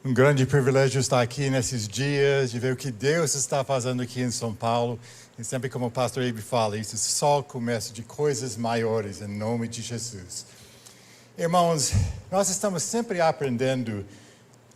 Um grande privilégio estar aqui nesses dias, de ver o que Deus está fazendo aqui em São Paulo. E sempre como o pastor Abe fala, isso é só o começo de coisas maiores, em nome de Jesus. Irmãos, nós estamos sempre aprendendo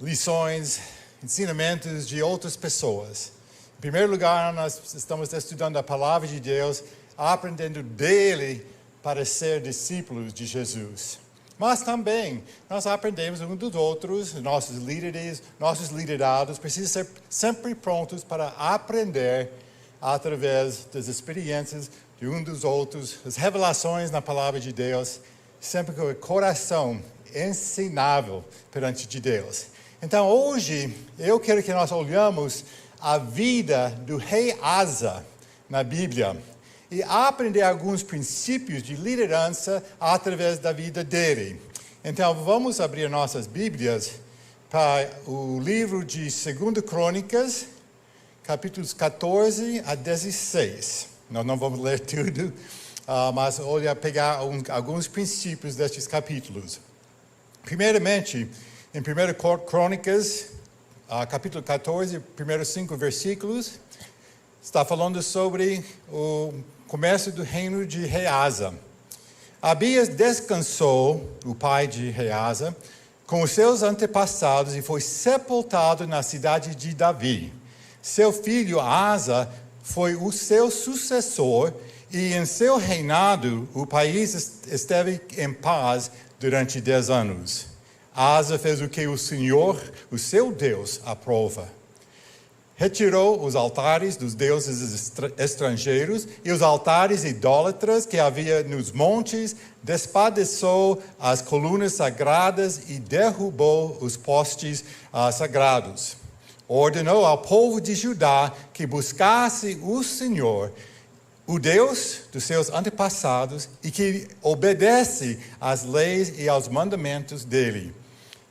lições, ensinamentos de outras pessoas. Em primeiro lugar, nós estamos estudando a palavra de Deus, aprendendo dele para ser discípulos de Jesus. Mas também nós aprendemos uns dos outros, nossos líderes, nossos liderados precisam ser sempre prontos para aprender através das experiências de um dos outros, as revelações na palavra de Deus, sempre com o coração ensinável perante de Deus. Então hoje eu quero que nós olhamos a vida do rei Asa na Bíblia e aprender alguns princípios de liderança através da vida dele. Então, vamos abrir nossas Bíblias para o livro de 2 Crônicas, capítulos 14 a 16. Nós não vamos ler tudo, mas pegar alguns princípios destes capítulos. Primeiramente, em 1 Crônicas, capítulo 14, primeiros 5 versículos, está falando sobre o começo do reino de rei Asa. Abias descansou, o pai de rei Asa, com os seus antepassados e foi sepultado na cidade de Davi. Seu filho Asa foi o seu sucessor e em seu reinado o país esteve em paz durante 10 anos. Asa fez o que o Senhor, o seu Deus, aprova. Retirou os altares dos deuses estrangeiros e os altares idólatras que havia nos montes, despedaçou as colunas sagradas e derrubou os postes sagrados. Ordenou ao povo de Judá que buscasse o Senhor, o Deus dos seus antepassados, e que obedece às leis e aos mandamentos dele.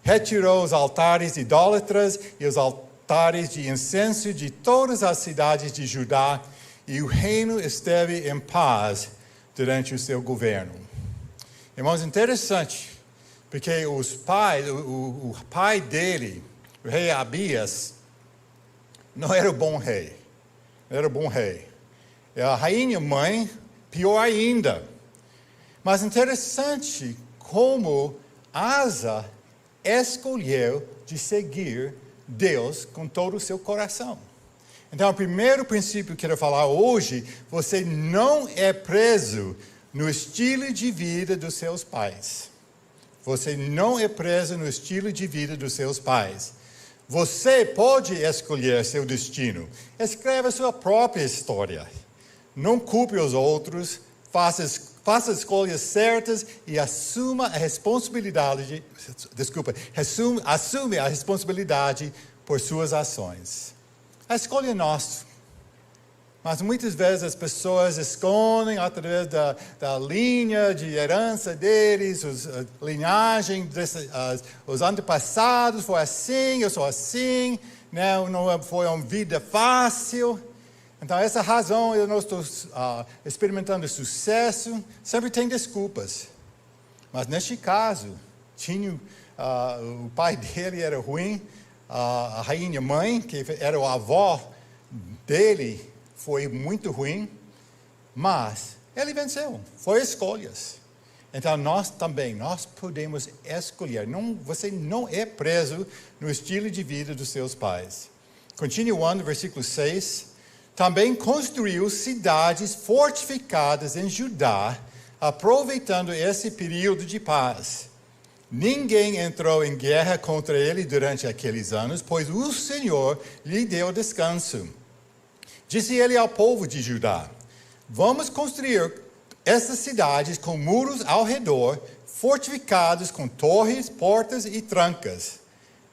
Retirou os altares idólatras e os altares de incenso de todas as cidades de Judá, e o reino esteve em paz durante o seu governo. Irmãos, interessante, porque o pai dele, o rei Abias, não era um bom rei. Não era um bom rei. A rainha mãe, pior ainda. Mas interessante como Asa escolheu de seguir Deus com todo o seu coração. Então, o primeiro princípio que eu quero falar hoje, você não é preso no estilo de vida dos seus pais. Você não é preso no estilo de vida dos seus pais. Você pode escolher seu destino. Escreva sua própria história. Não culpe os outros, faça escolhas certas e assuma a responsabilidade, assume a responsabilidade por suas ações. A escolha é nossa. Mas muitas vezes as pessoas escondem através da linha de herança deles, a linhagem, os antepassados, foi assim, eu sou assim, não foi uma vida fácil. Então, essa razão eu não estou experimentando sucesso, sempre tem desculpas. Mas neste caso, o pai dele era ruim, a rainha mãe, que era a avó dele, foi muito ruim, mas ele venceu, foi escolhas. Então, nós podemos escolher, você não é preso no estilo de vida dos seus pais. Continuando, versículo 6. Também construiu cidades fortificadas em Judá, aproveitando esse período de paz. Ninguém entrou em guerra contra ele durante aqueles anos, pois o Senhor lhe deu descanso. Disse ele ao povo de Judá: vamos construir essas cidades com muros ao redor, fortificados com torres, portas e trancas.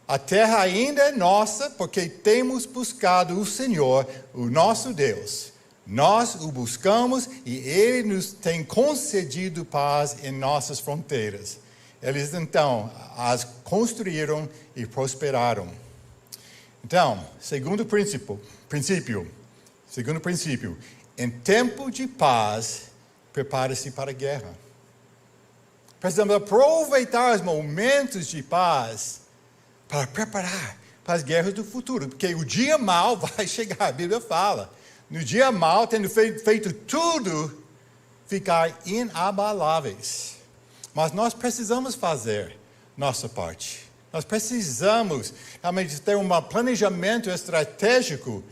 A terra ainda é nossa, porque temos buscado o Senhor, o nosso Deus. Nós o buscamos e Ele nos tem concedido paz em nossas fronteiras. Eles então as construíram e prosperaram. Então, segundo princípio, em tempo de paz, prepare-se para a guerra. Precisamos aproveitar os momentos de paz para preparar para as guerras do futuro, porque o dia mau vai chegar, a Bíblia fala. No dia mau, tendo feito tudo, ficar inabaláveis. Mas nós precisamos fazer nossa parte. Nós precisamos realmente ter um planejamento estratégico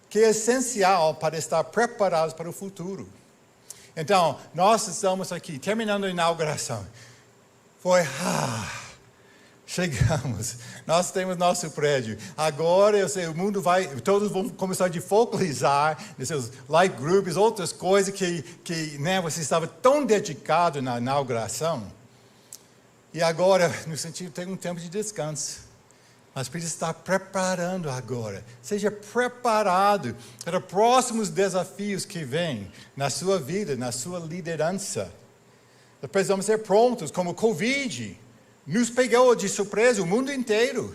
que é essencial para estar preparados para o futuro. Então, nós estamos aqui, terminando a inauguração. Chegamos, nós temos nosso prédio. Agora, eu sei, o mundo todos vão começar a focalizar nesses life groups, outras coisas que né, você estava tão dedicado na inauguração. E agora, no sentido, tem um tempo de descanso. Mas precisa estar preparando agora. Seja preparado para os próximos desafios que vêm na sua vida, na sua liderança. Nós precisamos ser prontos, como o Covid. Nos pegou de surpresa o mundo inteiro.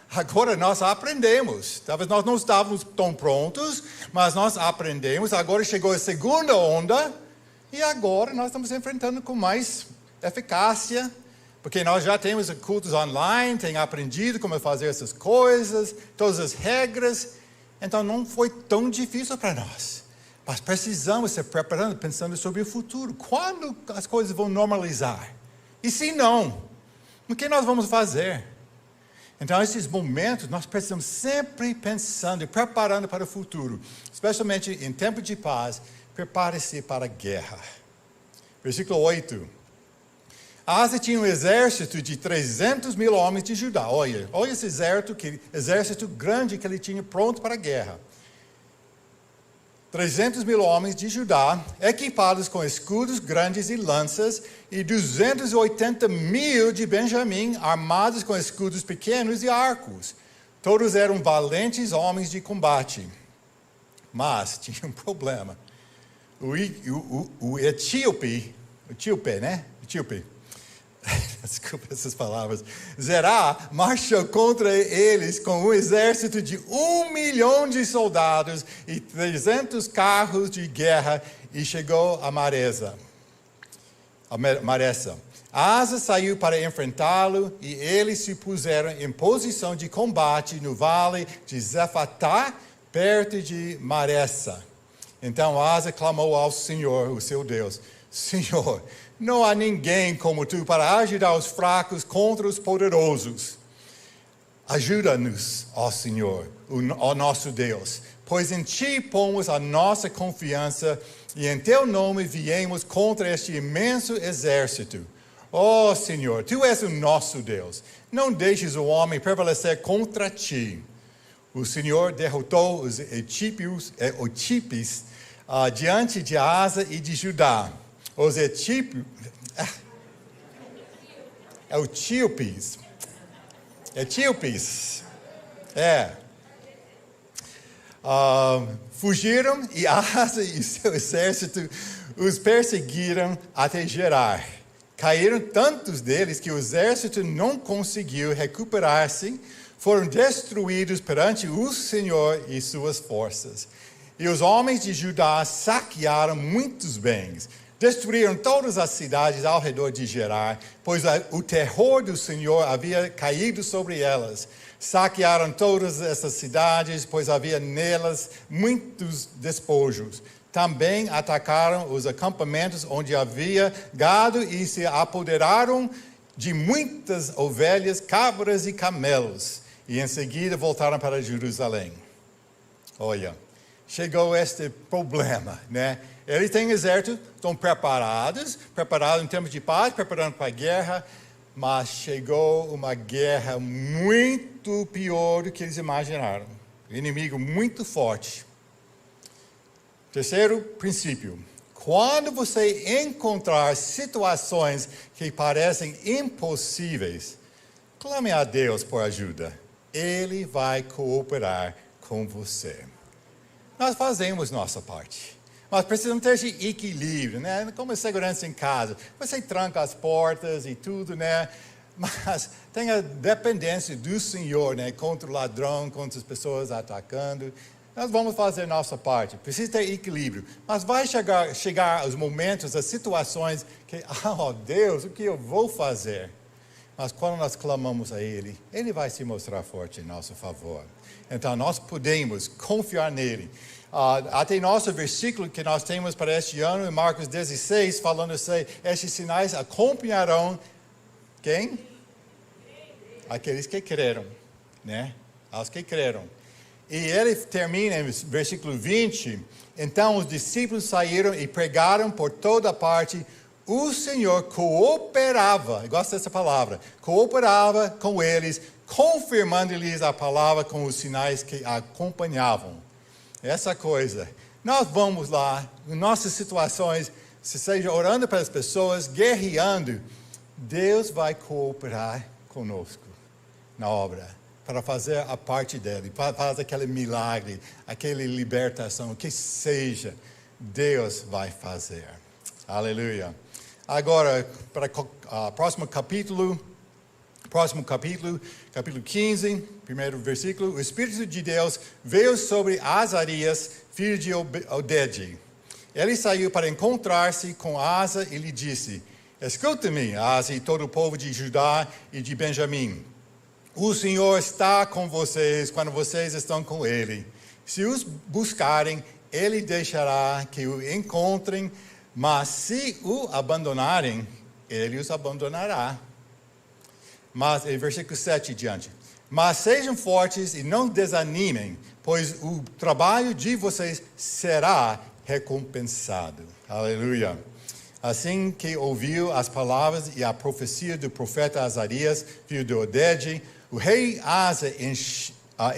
Agora nós aprendemos. Talvez nós não estávamos tão prontos, mas nós aprendemos. Agora chegou a segunda onda e agora nós estamos enfrentando com mais eficácia, porque nós já temos cultos online, tem aprendido como fazer essas coisas, todas as regras. Então não foi tão difícil para nós. Mas precisamos se preparando, pensando sobre o futuro. Quando as coisas vão normalizar? E se não, o que nós vamos fazer? Então, esses momentos, nós precisamos sempre pensando e preparando para o futuro. Especialmente em tempo de paz, prepare-se para a guerra. Versículo 8. Asa tinha um exército de 300 mil homens de Judá. Olha esse exército grande que ele tinha pronto para a guerra. 300 mil homens de Judá, equipados com escudos grandes e lanças, e 280 mil de Benjamim, armados com escudos pequenos e arcos. Todos eram valentes homens de combate. Mas tinha um problema. O etíope, né? Desculpa essas palavras. Zerá marchou contra eles com um exército de 1 milhão de soldados e 300 carros de guerra e chegou a Maresa. Asa saiu para enfrentá-lo e eles se puseram em posição de combate no vale de Zefatá, perto de Maresa. Então Asa clamou ao Senhor, o seu Deus: Senhor, não há ninguém como tu para ajudar os fracos contra os poderosos. Ajuda-nos, ó Senhor, ó nosso Deus, pois em ti pomos a nossa confiança e em teu nome viemos contra este imenso exército. Ó Senhor, tu és o nosso Deus, não deixes o homem prevalecer contra ti. O Senhor derrotou os etíopes diante de Asa e de Judá. Os etíopes, fugiram e Asa e seu exército os perseguiram até Gerar. Caíram tantos deles que o exército não conseguiu recuperar-se, foram destruídos perante o Senhor e suas forças. E os homens de Judá saquearam muitos bens. Destruíram todas as cidades ao redor de Gerar, pois o terror do Senhor havia caído sobre elas. Saquearam todas essas cidades, pois havia nelas muitos despojos. Também atacaram os acampamentos onde havia gado e se apoderaram de muitas ovelhas, cabras e camelos. E em seguida voltaram para Jerusalém. Olha, chegou este problema, né? Eles têm exército, estão preparados em termos de paz, preparando para a guerra, mas chegou uma guerra muito pior do que eles imaginaram. Um inimigo muito forte. Terceiro princípio: quando você encontrar situações que parecem impossíveis, clame a Deus por ajuda. Ele vai cooperar com você. Nós fazemos nossa parte. Mas precisamos ter esse equilíbrio, né? Como segurança em casa. Você tranca as portas e tudo, né? Mas tem a dependência do Senhor, né? Contra o ladrão, contra as pessoas atacando. Nós vamos fazer nossa parte. Precisa ter equilíbrio. Mas vai chegar os momentos, as situações que, oh Deus, o que eu vou fazer? Mas quando nós clamamos a Ele, Ele vai se mostrar forte em nosso favor. Então nós podemos confiar nele. Até nosso versículo que nós temos para este ano, em Marcos 16, falando assim, estes sinais acompanharão quem? Aqueles que creram, né? Aos que creram. E ele termina em versículo 20, então os discípulos saíram e pregaram por toda parte. O Senhor cooperava, eu gosto dessa palavra, cooperava com eles, confirmando-lhes a palavra com os sinais que acompanhavam. Essa coisa, nós vamos lá, em nossas situações, se seja orando para as pessoas, guerreando, Deus vai cooperar conosco na obra, para fazer a parte dele, para fazer aquele milagre, aquela libertação, o que seja, Deus vai fazer. Aleluia. Agora, para o próximo capítulo, capítulo 15, primeiro versículo. O Espírito de Deus veio sobre Azarias, filho de Oded. Ele saiu para encontrar-se com Asa e lhe disse: escuta-me, Asa e todo o povo de Judá e de Benjamim. O Senhor está com vocês quando vocês estão com Ele. Se os buscarem, Ele deixará que o encontrem, mas se o abandonarem, Ele os abandonará. Mas, em versículo 7 diante. Mas sejam fortes e não desanimem, pois o trabalho de vocês será recompensado. Aleluia. Assim que ouviu as palavras e a profecia do profeta Azarias, filho de Oded, o rei Asa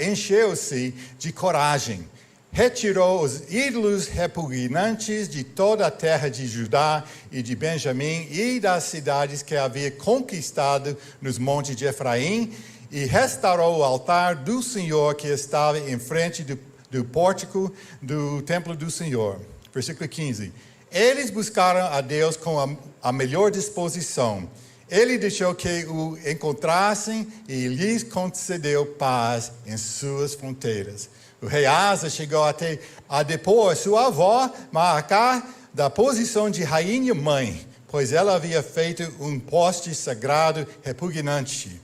encheu-se de coragem. Retirou os ídolos repugnantes de toda a terra de Judá e de Benjamim e das cidades que havia conquistado nos montes de Efraim e restaurou o altar do Senhor que estava em frente do pórtico do templo do Senhor. Versículo 15. Eles buscaram a Deus com a melhor disposição. Ele deixou que o encontrassem e lhes concedeu paz em suas fronteiras. O rei Asa chegou até a depor sua avó, Maacá, da posição de rainha-mãe, pois ela havia feito um poste sagrado repugnante.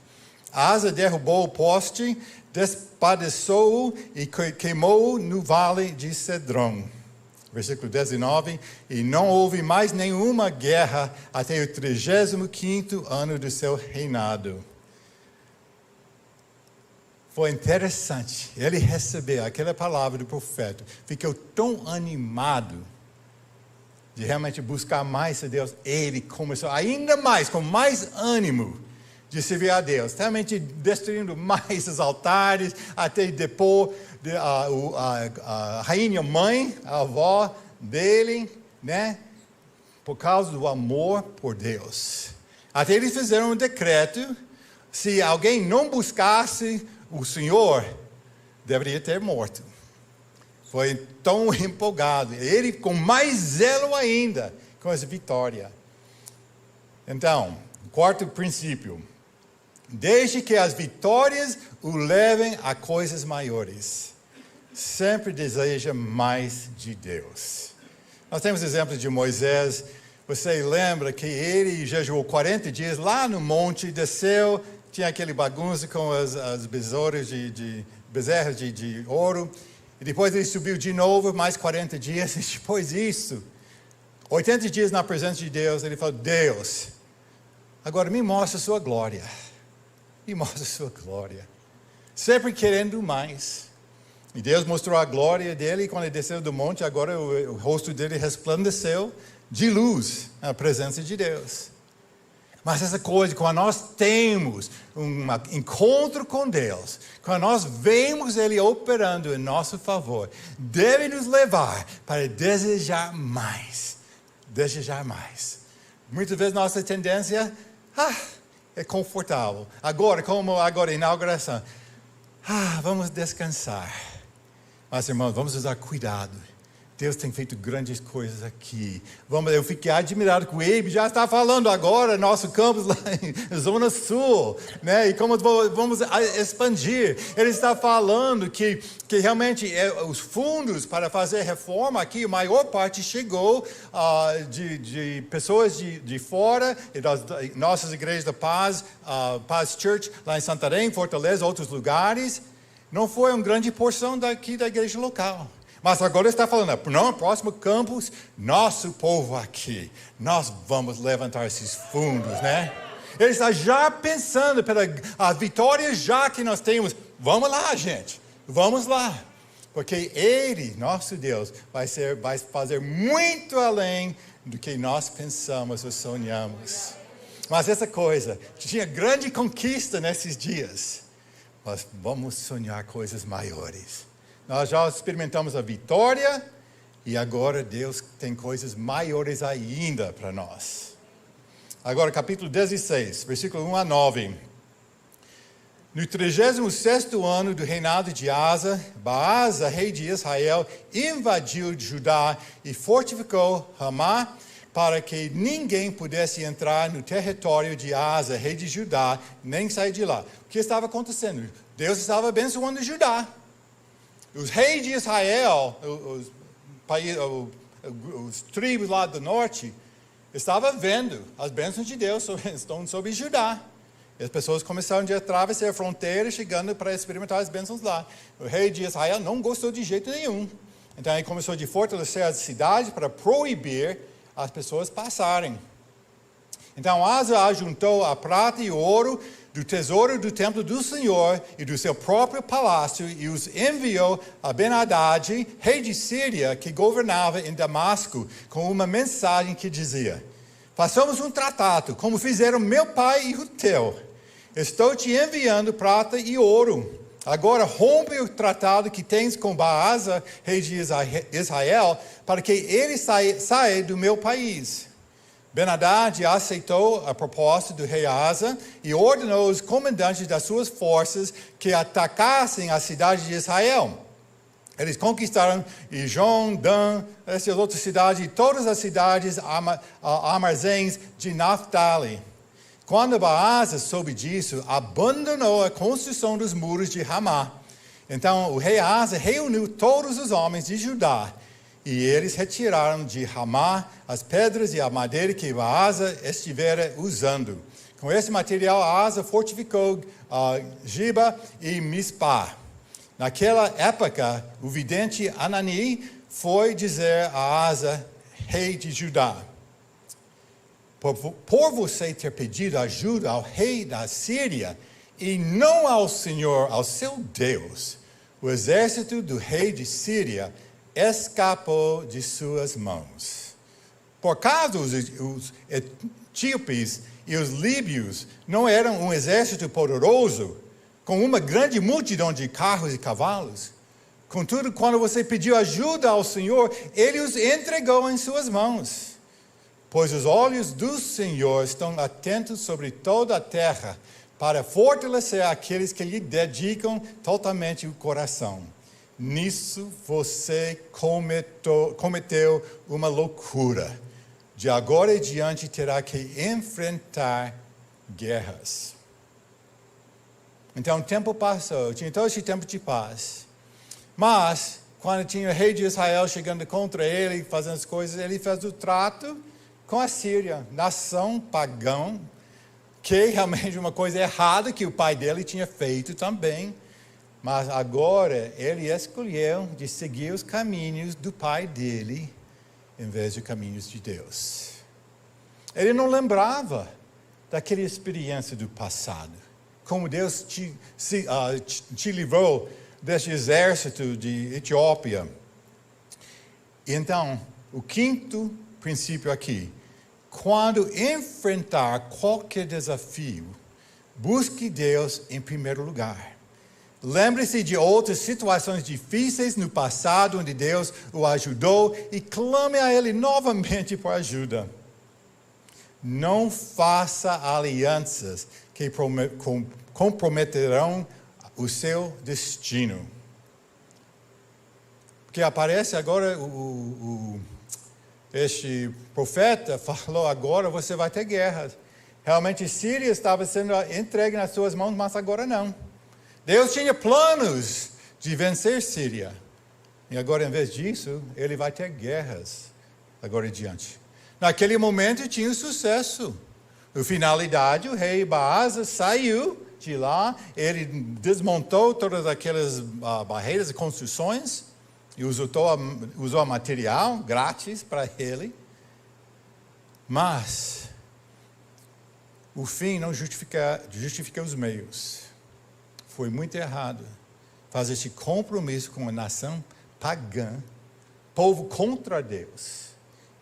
Asa derrubou o poste, despedaçou-o e queimou-o no vale de Cedron. Versículo 19. E não houve mais nenhuma guerra até o 35º ano do seu reinado. Foi interessante, ele recebeu aquela palavra do profeta, ficou tão animado de realmente buscar mais a Deus. Ele começou ainda mais, com mais ânimo de servir a Deus, realmente destruindo mais os altares, até depois a rainha mãe, a avó dele, né? Por causa do amor por Deus. Até eles fizeram um decreto, se alguém não buscasse o Senhor, deveria ter morto. Foi tão empolgado. Ele com mais zelo ainda, com essa vitória. Então, quarto princípio. Deixe que as vitórias o levem a coisas maiores. Sempre deseja mais de Deus. Nós temos exemplos de Moisés. Você lembra que ele jejuou 40 dias lá no monte, desceu, tinha aquele bagunça com as besouras bezerras de ouro. E depois ele subiu de novo, mais 40 dias. E depois disso, 80 dias na presença de Deus, ele falou: Deus, agora me mostra a sua glória. Me mostra a sua glória. Sempre querendo mais. E Deus mostrou a glória dele. E quando ele desceu do monte, agora o rosto dele resplandeceu de luz na presença de Deus. Mas essa coisa, quando nós temos um encontro com Deus, quando nós vemos Ele operando em nosso favor, deve nos levar para desejar mais. Desejar mais. Muitas vezes nossa tendência é confortável. Agora, como agora, inauguração. Vamos descansar. Mas, irmãos, vamos usar cuidado. Deus tem feito grandes coisas aqui. Eu fiquei admirado que o Abe já está falando agora, nosso campus lá em Zona Sul, né? E como vamos expandir. Ele está falando que realmente os fundos para fazer reforma aqui, a maior parte chegou de pessoas de fora, e das nossas igrejas da Paz, Paz Church, lá em Santarém, Fortaleza, outros lugares. Não foi uma grande porção daqui da igreja local. Mas agora está falando, no próximo campus, nosso povo aqui, nós vamos levantar esses fundos, né? Ele está já pensando pela a vitória já que nós temos. Vamos lá, gente, vamos lá. Porque Ele, nosso Deus, vai fazer muito além do que nós pensamos ou sonhamos. Mas essa coisa, tinha grande conquista nesses dias. Mas vamos sonhar coisas maiores. Nós já experimentamos a vitória e agora Deus tem coisas maiores ainda para nós. Agora, capítulo 16, versículo 1 a 9. No 36º ano do reinado de Asa, Baasa, rei de Israel, invadiu Judá e fortificou Ramá para que ninguém pudesse entrar no território de Asa, rei de Judá, nem sair de lá. O que estava acontecendo? Deus estava abençoando Judá. Os reis de Israel, os tribos lá do norte, estavam vendo as bênçãos de Deus estão sobre Judá. E as pessoas começaram a atravessar a fronteira, chegando para experimentar as bênçãos lá. O rei de Israel não gostou de jeito nenhum. Então ele começou a fortalecer a cidade para proibir as pessoas passarem. Então Asa ajuntou a prata e o ouro do tesouro do templo do Senhor e do seu próprio palácio e os enviou a Ben-Hadad, rei de Síria, que governava em Damasco, com uma mensagem que dizia: façamos um tratado, como fizeram meu pai e o teu. Estou te enviando prata e ouro. Agora rompe o tratado que tens com Baasa, rei de Israel, para que ele saia do meu país. Ben-Hadad aceitou a proposta do rei Asa e ordenou os comandantes das suas forças que atacassem a cidade de Israel. Eles conquistaram Ijon, Dan, essas outras cidades e todas as cidades armazéns de Naphtali. Quando Baasa soube disso, abandonou a construção dos muros de Ramá. Então o rei Asa reuniu todos os homens de Judá e eles retiraram de Ramá as pedras e a madeira que Baasa estivera usando. Com esse material, Asa fortificou Giba e Mispá. Naquela época, o vidente Anani foi dizer a Asa, rei de Judá: por você ter pedido ajuda ao rei da Síria e não ao Senhor, ao seu Deus, o exército do rei de Síria escapou de suas mãos. Por causa os etíopes e os líbios não eram um exército poderoso, com uma grande multidão de carros e cavalos. Contudo, quando você pediu ajuda ao Senhor, Ele os entregou em suas mãos. Pois os olhos do Senhor estão atentos sobre toda a terra, para fortalecer aqueles que lhe dedicam totalmente o coração. Nisso você cometeu uma loucura. De agora em diante terá que enfrentar guerras. Então o tempo passou, tinha todo esse tempo de paz. Mas, quando tinha o rei de Israel chegando contra ele, fazendo as coisas, ele fez o trato com a Síria, nação pagã, que realmente é uma coisa errada que o pai dele tinha feito também. Mas agora ele escolheu de seguir os caminhos do pai dele, em vez de caminhos de Deus. Ele não lembrava daquela experiência do passado. Como Deus te livrou desse exército de Etiópia. Então, o quinto princípio aqui: quando enfrentar qualquer desafio, busque Deus em primeiro lugar. Lembre-se de outras situações difíceis no passado onde Deus o ajudou e clame a Ele novamente por ajuda. Não faça alianças que comprometerão o seu destino. Porque aparece agora este profeta falou, agora você vai ter guerra. Realmente Síria estava sendo entregue nas suas mãos, mas agora não. Deus tinha planos de vencer Síria. E agora, em vez disso, ele vai ter guerras agora em diante. Naquele momento tinha sucesso. Na finalidade, o rei Baasa saiu de lá, ele desmontou todas aquelas barreiras e construções e usou material grátis para ele. Mas o fim não justifica os meios. Foi muito errado fazer esse compromisso com uma nação pagã, povo contra Deus,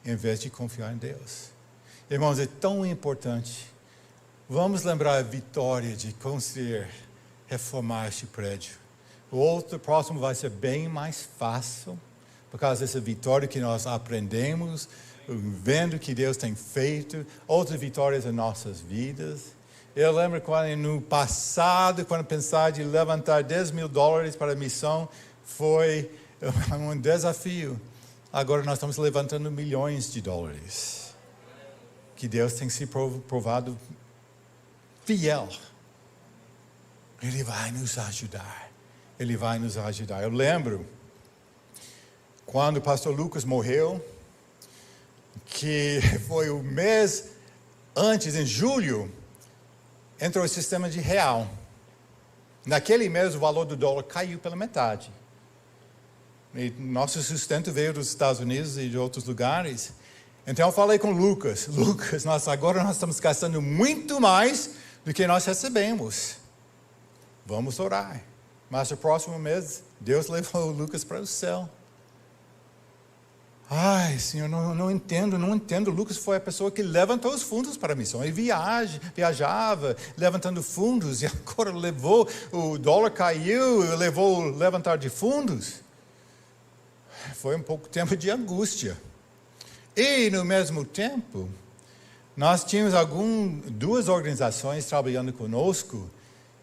em vez de confiar em Deus. Irmãos, é tão importante. Vamos lembrar a vitória de conseguir reformar este prédio. O próximo vai ser bem mais fácil, por causa dessa vitória que nós aprendemos, vendo que Deus tem feito, outras vitórias em nossas vidas. Eu lembro quando no passado, quando pensar de levantar $10,000 para a missão, foi um desafio. Agora nós estamos levantando milhões de dólares. Que Deus tem se provado fiel. Ele vai nos ajudar. Ele vai nos ajudar. Eu lembro, quando o pastor Lucas morreu, que foi o mês antes, em julho, entrou o sistema de real. Naquele mês, o valor do dólar caiu pela metade. E nosso sustento veio dos Estados Unidos e de outros lugares. Então eu falei com o Lucas. Lucas, agora nós estamos gastando muito mais do que nós recebemos. Vamos orar. Mas no próximo mês, Deus levou o Lucas para o céu. Ai, Senhor, não entendo. O Lucas foi a pessoa que levantou os fundos para a missão. Ele viajava levantando fundos e agora o dólar caiu, levou o levantar de fundos. Foi um pouco tempo de angústia. E no mesmo tempo, nós tínhamos duas organizações trabalhando conosco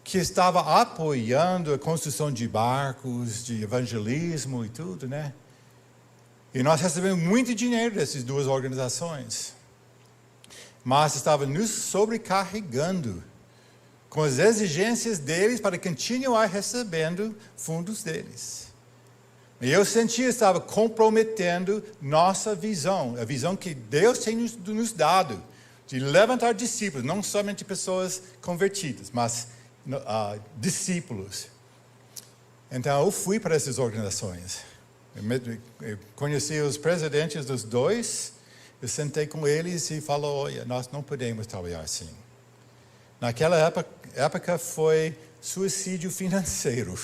que estavam apoiando a construção de barcos, de evangelismo e tudo, né? E nós recebemos muito dinheiro dessas duas organizações. Mas estava nos sobrecarregando com as exigências deles para continuar recebendo fundos deles. E eu sentia que estava comprometendo nossa visão, a visão que Deus tem nos dado, de levantar discípulos, não somente pessoas convertidas, mas discípulos. Então eu fui para essas organizações. Eu conheci os presidentes dos dois, eu sentei com eles e falei, olha, nós não podemos trabalhar assim. Naquela época foi suicídio financeiro.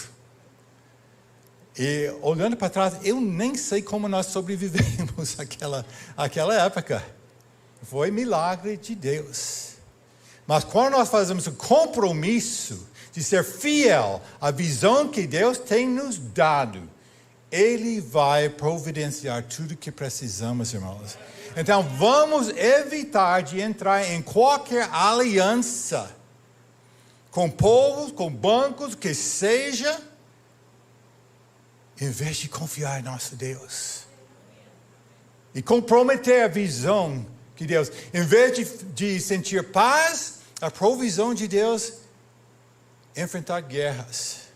E olhando para trás, eu nem sei como nós sobrevivemos àquela época. Foi milagre de Deus. Mas quando nós fazemos o compromisso de ser fiel à visão que Deus tem nos dado, Ele vai providenciar tudo que precisamos, irmãos. Então vamos evitar de entrar em qualquer aliança com povos, com bancos, que seja, em vez de confiar em nosso Deus. E comprometer a visão que Deus, em vez de sentir paz, a provisão de Deus, enfrentar guerras.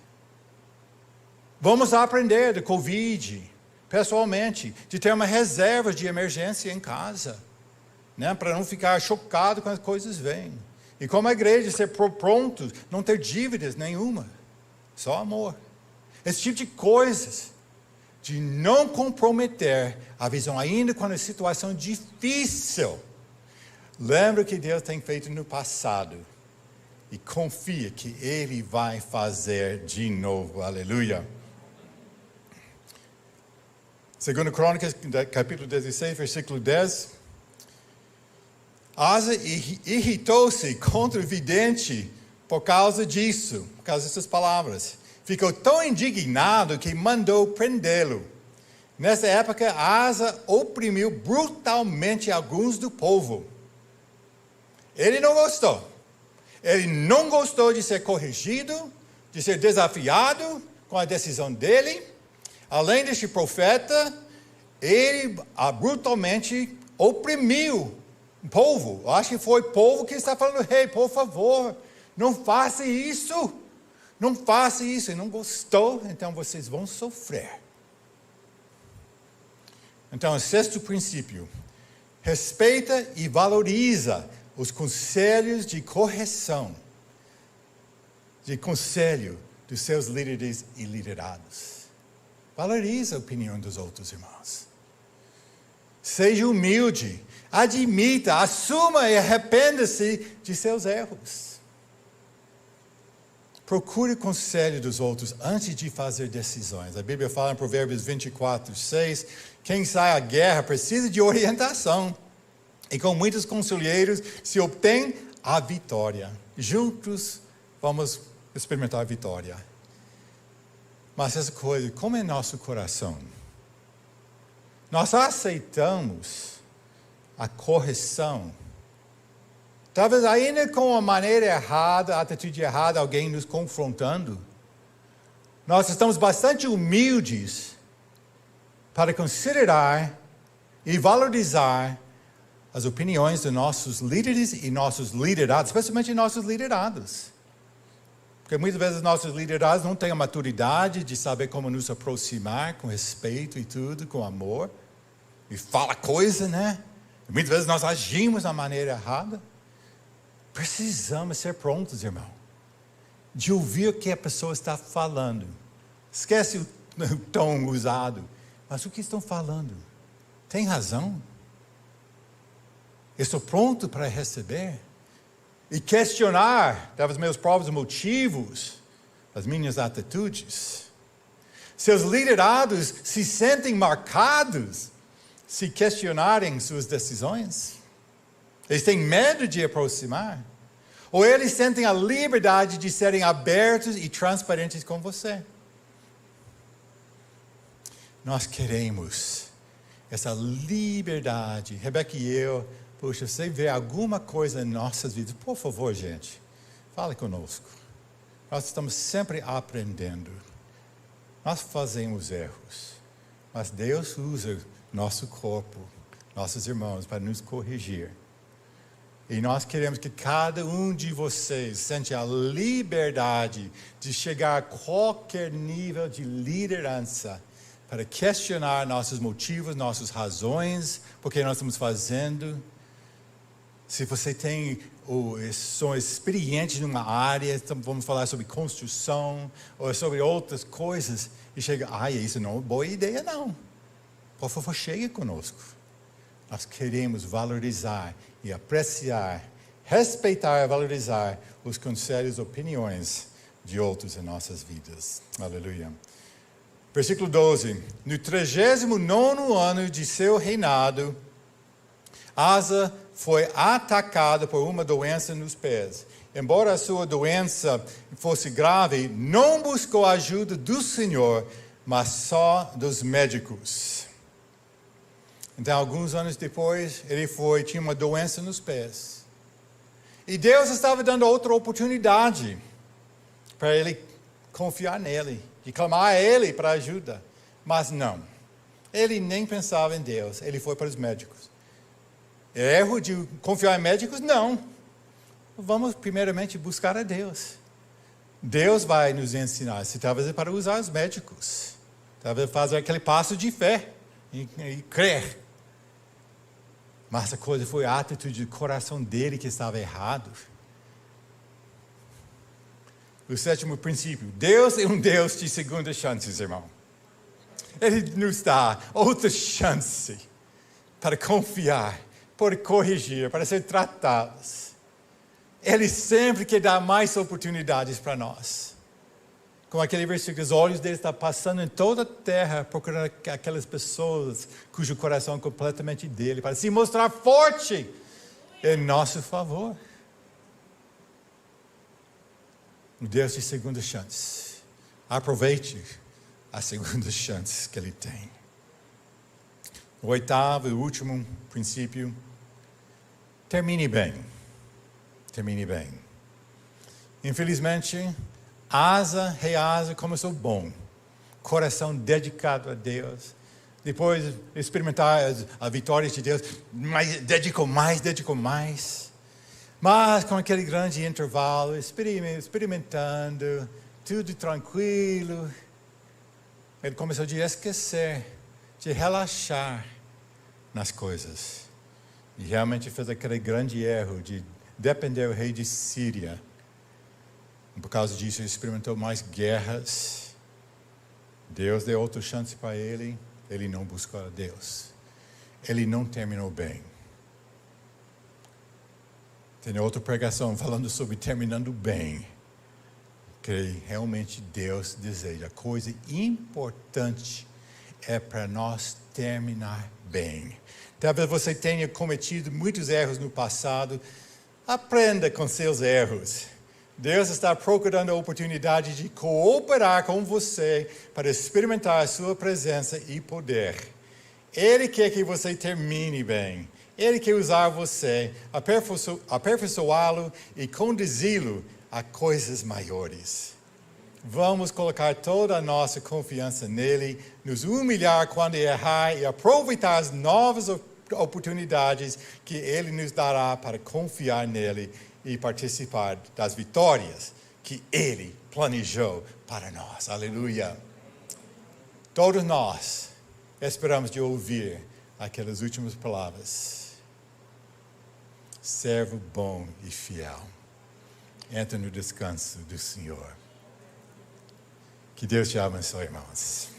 Vamos aprender do Covid, pessoalmente, de ter uma reserva de emergência em casa, né, para não ficar chocado quando as coisas vêm. E como a igreja, ser prontos, não ter dívidas nenhuma, só amor. Esse tipo de coisas, de não comprometer a visão, ainda quando a situação é difícil. Lembra o que Deus tem feito no passado e confia que Ele vai fazer de novo. Aleluia. 2 Crônicas, capítulo 16, versículo 10. Asa irritou-se contra o vidente por causa disso, por causa dessas palavras. Ficou tão indignado que mandou prendê-lo. Nessa época, Asa oprimiu brutalmente alguns do povo. Ele não gostou. Ele não gostou de ser corrigido, de ser desafiado com a decisão dele. Além deste profeta, ele brutalmente oprimiu o povo. Eu acho que foi o povo que está falando, hey, por favor, não faça isso. Não faça isso. E não gostou, então vocês vão sofrer. Então, o sexto princípio. Respeita e valoriza os conselhos de correção, de conselho dos seus líderes e liderados. Valoriza a opinião dos outros irmãos. Seja humilde, admita, assuma e arrependa-se de seus erros. Procure o conselho dos outros antes de fazer decisões. A Bíblia fala em Provérbios 24:6, quem sai à guerra precisa de orientação. E com muitos conselheiros se obtém a vitória. Juntos vamos experimentar a vitória. Mas essa coisa, como é nosso coração? Nós aceitamos a correção. Talvez ainda com a maneira errada, a atitude errada, alguém nos confrontando. Nós estamos bastante humildes para considerar e valorizar as opiniões de nossos líderes e nossos liderados, especialmente nossos liderados. Porque muitas vezes nossos liderados não têm a maturidade de saber como nos aproximar com respeito e tudo, com amor. E fala coisa, né? E muitas vezes nós agimos da maneira errada. Precisamos ser prontos, irmão, de ouvir o que a pessoa está falando. Esquece o tom usado. Mas o que estão falando? Tem razão? Estou pronto para receber? E questionar, talvez, meus próprios motivos, as minhas atitudes. Seus liderados se sentem marcados se questionarem suas decisões? Eles têm medo de aproximar? Ou eles sentem a liberdade de serem abertos e transparentes com você? Nós queremos essa liberdade. Rebeca e eu, puxa, você vê alguma coisa em nossas vidas, por favor, gente, fale conosco. Nós estamos sempre aprendendo. Nós fazemos erros, mas Deus usa nosso corpo, nossos irmãos, para nos corrigir. E nós queremos que cada um de vocês sente a liberdade de chegar a qualquer nível de liderança para questionar nossos motivos, nossas razões, porque nós estamos fazendo. Se você são experientes numa área, vamos falar sobre construção, ou sobre outras coisas, e chega, isso não é uma boa ideia não. Por favor, chegue conosco. Nós queremos valorizar e apreciar, respeitar e valorizar os conselhos e opiniões de outros em nossas vidas. Aleluia. Versículo 12. No 39º ano de seu reinado, Asa foi atacado por uma doença nos pés. Embora a sua doença fosse grave, não buscou a ajuda do Senhor, mas só dos médicos. Então, alguns anos depois, ele tinha uma doença nos pés. E Deus estava dando outra oportunidade para ele confiar nele, de clamar a ele para ajuda. Mas não, ele nem pensava em Deus, ele foi para os médicos. Erro de confiar em médicos? Não. Vamos primeiramente buscar a Deus. Deus vai nos ensinar, se talvez é para usar os médicos. Talvez fazer aquele passo de fé e crer. Mas a coisa foi a atitude do coração dele que estava errado. O sétimo princípio. Deus é um Deus de segundas chances, irmão. Ele nos dá outra chance para confiar, para corrigir, para ser tratados. Ele sempre quer dar mais oportunidades para nós. Como aquele versículo, os olhos dele estão passando em toda a terra, procurando aquelas pessoas cujo coração é completamente dele, para se mostrar forte em nosso favor. Um Deus de segunda chance. Aproveite as segundas chances que ele tem. O oitavo e último princípio. Termine bem. Termine bem. Infelizmente, rei Asa começou bom. coração dedicado a Deus. Depois experimentar as vitórias de Deus, dedico mais. Mas com aquele grande intervalo, experimentando, tudo tranquilo, ele começou a esquecer, de relaxar nas coisas. E realmente fez aquele grande erro de depender do rei de Síria. E por causa disso, ele experimentou mais guerras. Deus deu outra chance para ele. Ele não buscou a Deus. Ele não terminou bem. Tem outra pregação falando sobre terminando bem. Que realmente Deus deseja. A coisa importante é para nós terminar bem. Talvez você tenha cometido muitos erros no passado. Aprenda com seus erros. Deus está procurando a oportunidade de cooperar com você para experimentar a sua presença e poder. Ele quer que você termine bem. Ele quer usar você, aperfeiçoá-lo e conduzi-lo a coisas maiores. Vamos colocar toda a nossa confiança nele, nos humilhar quando errar e aproveitar as novas oportunidades que ele nos dará para confiar nele e participar das vitórias que ele planejou para nós. Aleluia! Todos nós esperamos de ouvir aquelas últimas palavras. Servo bom e fiel. Entra no descanso do Senhor. Que Deus te abençoe, irmãos.